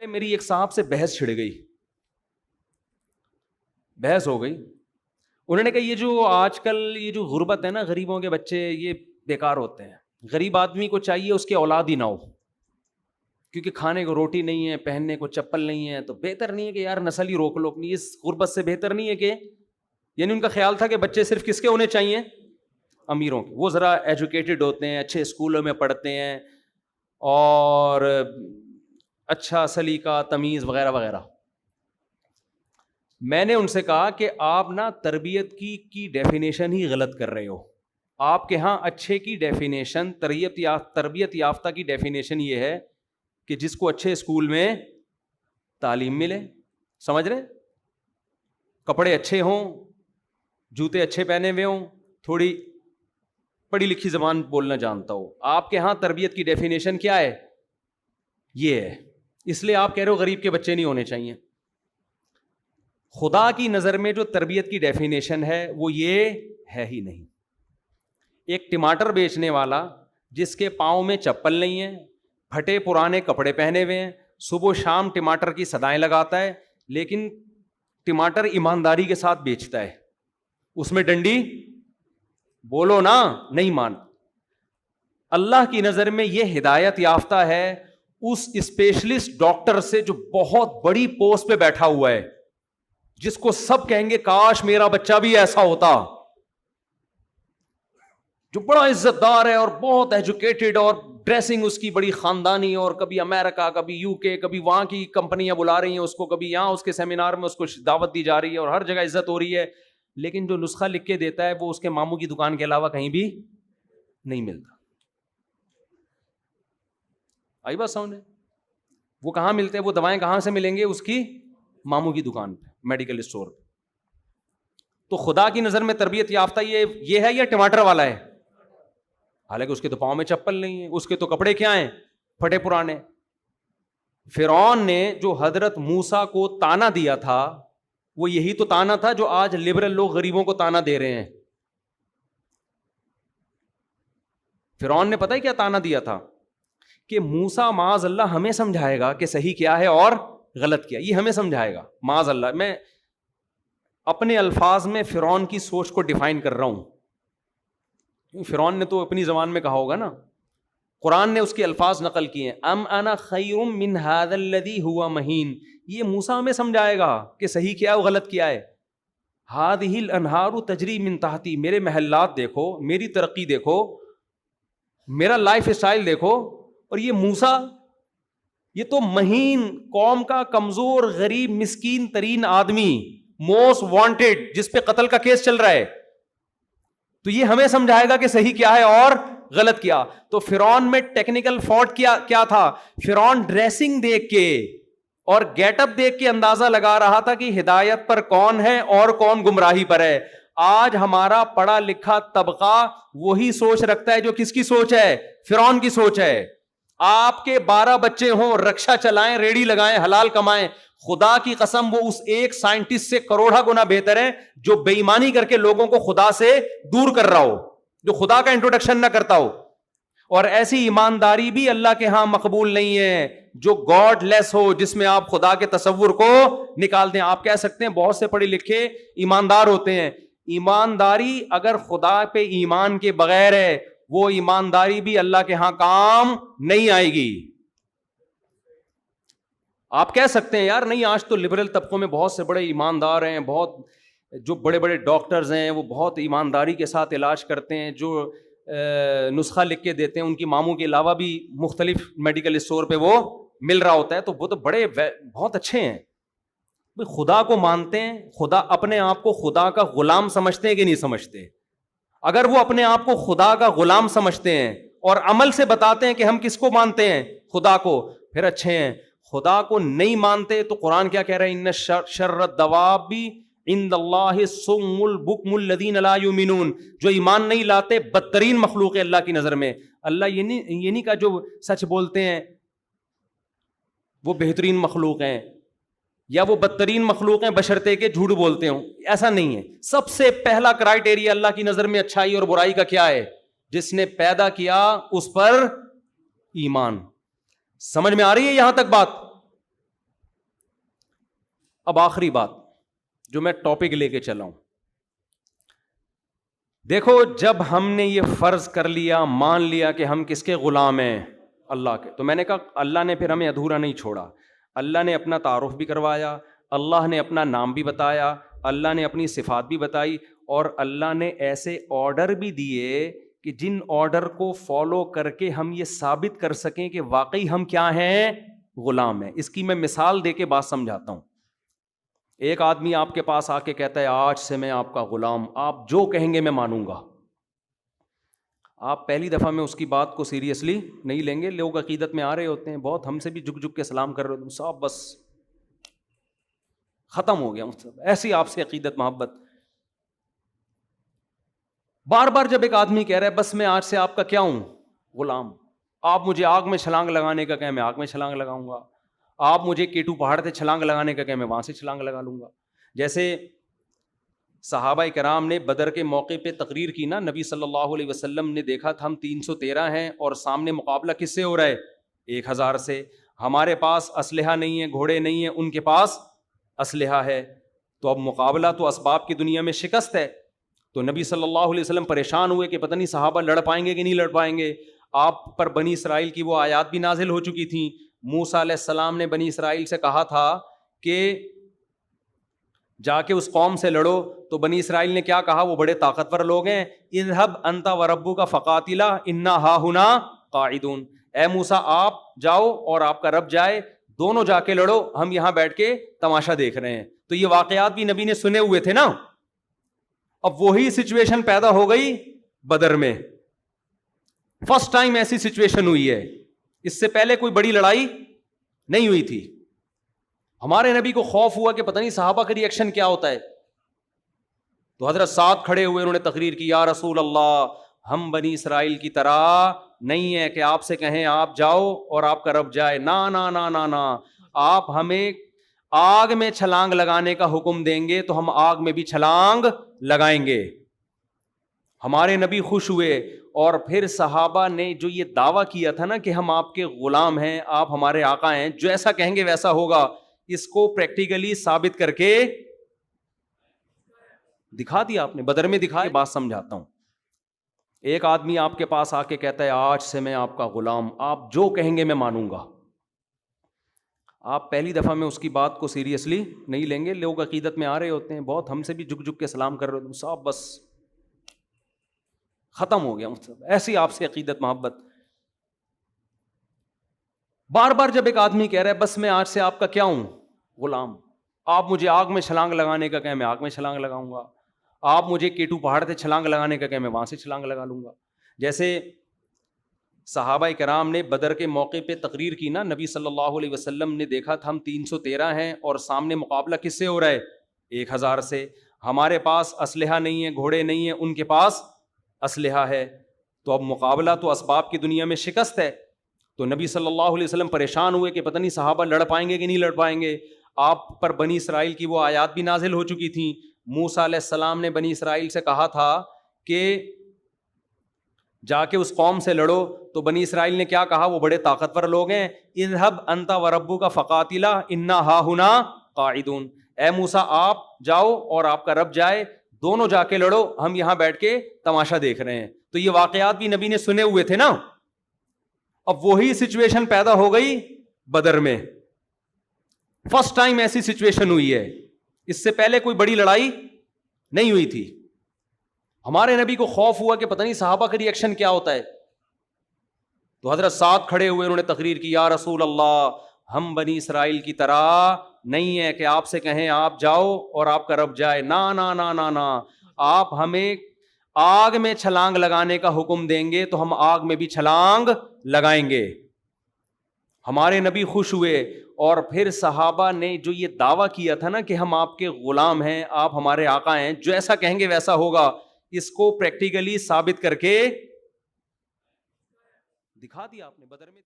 میری ایک صاحب سے بحث چھڑ گئی، بحث ہو گئی. انہوں نے کہا یہ جو آج کل یہ جو غربت ہے نا، غریبوں کے بچے یہ بیکار ہوتے ہیں. غریب آدمی کو چاہیے اس کی اولاد ہی نہ ہو، کیونکہ کھانے کو روٹی نہیں ہے، پہننے کو چپل نہیں ہے، تو بہتر نہیں ہے کہ یار نسل ہی روک لو اپنی. اس غربت سے بہتر نہیں ہے کہ، یعنی ان کا خیال تھا کہ بچے صرف کس کے ہونے چاہیے؟ امیروں کے. وہ ذرا ایجوکیٹڈ ہوتے ہیں، اچھے اسکولوں میں پڑھتے ہیں، اور اچھا سلیقہ تمیز وغیرہ وغیرہ. میں نے ان سے کہا کہ آپ نا تربیت کی ڈیفینیشن ہی غلط کر رہے ہو. آپ کے ہاں اچھے کی ڈیفینیشن، تربیت یافتہ کی ڈیفینیشن یہ ہے کہ جس کو اچھے اسکول میں تعلیم ملے، سمجھ رہے، کپڑے اچھے ہوں، جوتے اچھے پہنے ہوئے ہوں، تھوڑی پڑھی لکھی زبان بولنا جانتا ہو. آپ کے ہاں تربیت کی ڈیفینیشن کیا ہے؟ یہ ہے. اس لیے آپ کہہ رہے ہو غریب کے بچے نہیں ہونے چاہیے. خدا کی نظر میں جو تربیت کی ڈیفینیشن ہے وہ یہ ہے ہی نہیں. ایک ٹماٹر بیچنے والا جس کے پاؤں میں چپل نہیں ہے، پھٹے پرانے کپڑے پہنے ہوئے ہیں، صبح و شام ٹماٹر کی صدائیں لگاتا ہے، لیکن ٹماٹر ایمانداری کے ساتھ بیچتا ہے، اس میں ڈنڈی بولو نا نہیں مان. اللہ کی نظر میں یہ ہدایت یافتہ ہے اس اسپیشلسٹ ڈاکٹر سے جو بہت بڑی پوسٹ پہ بیٹھا ہوا ہے، جس کو سب کہیں گے کاش میرا بچہ بھی ایسا ہوتا، جو بڑا عزت دار ہے اور بہت ایجوکیٹڈ، اور ڈریسنگ اس کی بڑی خاندانی، اور کبھی امریکہ، کبھی یو کے، کبھی وہاں کی کمپنیاں بلا رہی ہیں اس کو، کبھی یہاں اس کے سیمینار میں اس کو دعوت دی جا رہی ہے اور ہر جگہ عزت ہو رہی ہے، لیکن جو نسخہ لکھ کے دیتا ہے وہ اس کے ماموں کی دکان کے علاوہ کہیں بھی نہیں ملتا. آئی بات سمجھ؟ وہ کہاں ملتے ہیں؟ وہ دوائیں کہاں سے ملیں گے؟ اس کی ماموں کی دکان پہ، میڈیکل اسٹور پہ. تو خدا کی نظر میں تربیت یافتہ یہ ہے یا ٹماٹر والا ہے؟ حالانکہ اس کے تو پاؤں میں چپل نہیں ہے، اس کے تو کپڑے کیا ہیں؟ پھٹے پرانے. فرعون نے جو حضرت موسیٰ کو تانا دیا تھا وہ یہی تو تانا تھا جو آج لبرل لوگ غریبوں کو تانا دے رہے ہیں. فرعون نے پتہ ہے کیا تانا دیا تھا؟ کہ موسیٰ معاذ اللہ ہمیں سمجھائے گا کہ صحیح کیا ہے اور غلط کیا، یہ ہمیں سمجھائے گا معاذ اللہ. میں اپنے الفاظ میں فرعون کی سوچ کو ڈیفائن کر رہا ہوں، فرعون نے تو اپنی زبان میں کہا ہوگا نا، قرآن نے اس کے الفاظ نقل کیے ہیں. ام انا خیر من ھذا الذی ھوا مہین، یہ موسیٰ ہمیں سمجھائے گا کہ صحیح کیا ہے اور غلط کیا ہے. ھذہ الانہار تجری من تحتی، میرے محلات دیکھو، میری ترقی دیکھو، میرا لائف اسٹائل دیکھو، اور یہ موسیٰ یہ تو مہین قوم کا کمزور غریب مسکین ترین آدمی، موسٹ وانٹیڈ، جس پہ قتل کا کیس چل رہا ہے، تو یہ ہمیں سمجھائے گا کہ صحیح کیا ہے اور غلط کیا. تو فرعون میں ٹیکنیکل فالٹ کیا تھا؟ فرعون ڈریسنگ دیکھ کے اور گیٹ اپ دیکھ کے اندازہ لگا رہا تھا کہ ہدایت پر کون ہے اور کون گمراہی پر ہے. آج ہمارا پڑھا لکھا طبقہ وہی سوچ رکھتا ہے جو کس کی سوچ ہے؟ فرعون کی سوچ ہے. آپ کے 12 بچے ہوں، رکشا چلائیں، ریڑھی لگائیں، حلال کمائیں، خدا کی قسم وہ اس ایک سائنٹسٹ سے کروڑا گنا بہتر ہے جو بے ایمانی کر کے لوگوں کو خدا سے دور کر رہا ہو، جو خدا کا انٹروڈکشن نہ کرتا ہو. اور ایسی ایمانداری بھی اللہ کے ہاں مقبول نہیں ہے جو گاڈ لیس ہو، جس میں آپ خدا کے تصور کو نکال دیں. آپ کہہ سکتے ہیں بہت سے پڑھے لکھے ایماندار ہوتے ہیں، ایمانداری اگر خدا پہ ایمان کے بغیر ہے وہ ایمانداری بھی اللہ کے ہاں کام نہیں آئے گی. آپ کہہ سکتے ہیں یار نہیں آج تو لبرل طبقوں میں بہت سے بڑے ایماندار ہیں، بہت جو بڑے بڑے ڈاکٹرز ہیں وہ بہت ایمانداری کے ساتھ علاج کرتے ہیں، جو نسخہ لکھ کے دیتے ہیں ان کی ماموں کے علاوہ بھی مختلف میڈیکل اسٹور پہ وہ مل رہا ہوتا ہے، تو وہ تو بڑے بہت اچھے ہیں. خدا کو مانتے ہیں، خدا اپنے آپ کو خدا کا غلام سمجھتے ہیں کہ نہیں سمجھتے؟ اگر وہ اپنے آپ کو خدا کا غلام سمجھتے ہیں اور عمل سے بتاتے ہیں کہ ہم کس کو مانتے ہیں؟ خدا کو، پھر اچھے ہیں. خدا کو نہیں مانتے تو قرآن کیا کہہ رہا ہے؟ ان شر الدواب عند اللہ الصم البکم الذین لا یؤمنون، جو ایمان نہیں لاتے بدترین مخلوق ہے اللہ کی نظر میں. اللہ یہ نہیں کہا جو سچ بولتے ہیں وہ بہترین مخلوق ہیں یا وہ بدترین مخلوق ہیں بشرطے کے جھوٹ بولتے ہوں، ایسا نہیں ہے. سب سے پہلا کرائٹیریا اللہ کی نظر میں اچھائی اور برائی کا کیا ہے؟ جس نے پیدا کیا اس پر ایمان. سمجھ میں آ رہی ہے یہاں تک بات؟ اب آخری بات جو میں ٹاپک لے کے چلا ہوں، دیکھو جب ہم نے یہ فرض کر لیا، مان لیا کہ ہم کس کے غلام ہیں؟ اللہ کے، تو میں نے کہا اللہ نے پھر ہمیں ادھورا نہیں چھوڑا، اللہ نے اپنا تعارف بھی کروایا، اللہ نے اپنا نام بھی بتایا، اللہ نے اپنی صفات بھی بتائی، اور اللہ نے ایسے آرڈر بھی دیے کہ جن آرڈر کو فالو کر کے ہم یہ ثابت کر سکیں کہ واقعی ہم کیا ہیں؟ غلام ہیں۔ اس کی میں مثال دے کے بات سمجھاتا ہوں۔ ایک آدمی آپ کے پاس آ کے کہتا ہے آج سے میں آپ کا غلام، آپ جو کہیں گے میں مانوں گا۔ آپ پہلی دفعہ میں اس کی بات کو سیریسلی نہیں لیں گے، لوگ عقیدت میں آ رہے ہوتے ہیں، بہت ہم سے بھی جھک جھک کے سلام کر رہے ہوتے ہیں، صاحب بس ختم ہو گیا ایسی آپ سے عقیدت محبت۔ بار بار جب ایک آدمی کہہ رہا ہے بس میں آج سے آپ کا کیا ہوں؟ غلام، آپ مجھے آگ میں چھلانگ لگانے کا کہیں میں آگ میں چھلانگ لگاؤں گا، آپ مجھے کیٹو پہاڑ سے چھلانگ لگانے کا کہیں میں وہاں سے چھلانگ لگا لوں گا۔ جیسے صحابہ کرام نے بدر کے موقع پہ تقریر کی نا، نبی صلی اللہ علیہ وسلم نے دیکھا تھا ہم 313 ہیں اور سامنے مقابلہ کس سے ہو رہا ہے؟ 1000 سے، ہمارے پاس اسلحہ نہیں ہے، گھوڑے نہیں ہیں، ان کے پاس اسلحہ ہے، تو اب مقابلہ تو اسباب کی دنیا میں شکست ہے۔ تو نبی صلی اللہ علیہ وسلم پریشان ہوئے کہ پتہ نہیں صحابہ لڑ پائیں گے کہ نہیں لڑ پائیں گے۔ آپ پر بنی اسرائیل کی وہ آیات بھی نازل ہو چکی تھیں، موسیٰ علیہ السلام نے بنی اسرائیل سے کہا تھا کہ جا کے اس قوم سے لڑو، تو بنی اسرائیل نے کیا کہا؟ وہ بڑے طاقتور لوگ ہیں، اذهب انت وربک فقاتلا انا ہاہنا قاعدون، اے موسیٰ آپ جاؤ اور آپ کا رب جائے، دونوں جا کے لڑو، ہم یہاں بیٹھ کے تماشا دیکھ رہے ہیں۔ تو یہ واقعات بھی نبی نے سنے ہوئے تھے نا۔ اب وہی سچویشن پیدا ہو گئی بدر میں، فرسٹ ٹائم ایسی سچویشن ہوئی ہے، اس سے پہلے کوئی بڑی لڑائی نہیں ہوئی تھی۔ ہمارے نبی کو خوف ہوا کہ پتہ نہیں صحابہ کا ری ایکشن کیا ہوتا ہے، تو حضرت سعد کھڑے ہوئے، انہوں نے تقریر کی، یا رسول اللہ ہم بنی اسرائیل کی طرح نہیں ہے کہ آپ سے کہیں آپ جاؤ اور آپ کا رب جائے، نا نا نا نا نا، آپ ہمیں آگ میں چھلانگ لگانے کا حکم دیں گے تو ہم آگ میں بھی چھلانگ لگائیں گے۔ ہمارے نبی خوش ہوئے، اور پھر صحابہ نے جو یہ دعویٰ کیا تھا نا کہ ہم آپ کے غلام ہیں، آپ ہمارے آقا ہیں، جو ایسا کہیں گے ویسا ہوگا، اس کو پریکٹیکلی ثابت کر کے دکھا دیا آپ نے، بدر میں دکھا۔ بات سمجھاتا ہوں، ایک آدمی آپ کے پاس آ کے کہتا ہے آج سے میں آپ کا غلام، آپ جو کہیں گے میں مانوں گا۔ آپ پہلی دفعہ میں اس کی بات کو سیریسلی نہیں لیں گے، لوگ عقیدت میں آ رہے ہوتے ہیں، بہت ہم سے بھی جھک جھک کے سلام کر رہے ہوتے ہیں، صاحب بس ختم ہو گیا ایسی آپ سے عقیدت محبت۔ بار بار جب ایک آدمی کہہ رہا ہے بس میں آج سے آپ کا کیا ہوں؟ غلام، آپ مجھے آگ میں چھلانگ لگانے کا کہیں میں آگ میں چھلانگ لگاؤں گا، آپ مجھے کیٹو پہاڑ سے چھلانگ لگانے کا کہیں میں وہاں سے چھلانگ لگا لوں گا۔ جیسے صحابہ کرام نے بدر کے موقع پہ تقریر کی نا، نبی صلی اللہ علیہ وسلم نے دیکھا تھا ہم 313 ہیں اور سامنے مقابلہ کس سے ہو رہا ہے؟ 1000 سے، ہمارے پاس اسلحہ نہیں ہے، گھوڑے نہیں ہیں، ان کے پاس اسلحہ ہے، تو اب مقابلہ تو اسباب کی دنیا میں شکست ہے۔ تو نبی صلی اللہ علیہ وسلم پریشان ہوئے کہ پتہ نہیں صحابہ لڑ پائیں گے کہ نہیں لڑ پائیں گے۔ آپ پر بنی اسرائیل کی وہ آیات بھی نازل ہو چکی تھیں، موسیٰ علیہ السلام نے بنی اسرائیل سے کہا تھا کہ جا کے اس قوم سے لڑو، تو بنی اسرائیل نے کیا کہا؟ وہ بڑے طاقتور لوگ ہیں، اذهب انت وربک فقاتلا انا ہاہنا قاعدون، اے موسیٰ آپ جاؤ اور آپ کا رب جائے، دونوں جا کے لڑو، ہم یہاں بیٹھ کے تماشا دیکھ رہے ہیں۔ تو یہ واقعات بھی نبی نے سنے ہوئے تھے نا۔ اب وہی سچویشن پیدا ہو گئی بدر میں، فرسٹ ٹائم ایسی سچویشن ہوئی ہے، اس سے پہلے کوئی بڑی لڑائی نہیں ہوئی تھی۔ ہمارے نبی کو خوف ہوا کہ پتہ نہیں صحابہ کا ری ایکشن کیا ہوتا ہے، تو حضرت سعد کھڑے ہوئے، انہوں نے تقریر کی، یا رسول اللہ ہم بنی اسرائیل کی طرح نہیں ہے کہ آپ سے کہیں آپ جاؤ اور آپ کا رب جائے، نا نا نا نا نا، آپ ہمیں آگ میں چھلانگ لگانے کا حکم دیں گے تو ہم آگ میں بھی چھلانگ لگائیں گے۔ ہمارے نبی خوش ہوئے، اور پھر صحابہ نے جو یہ دعویٰ کیا تھا نا کہ ہم آپ کے غلام ہیں، آپ ہمارے آقا ہیں، جو ایسا کہیں گے ویسا ہوگا، اس کو پریکٹیکلی ثابت کر کے دکھا دیا آپ نے بدر میں۔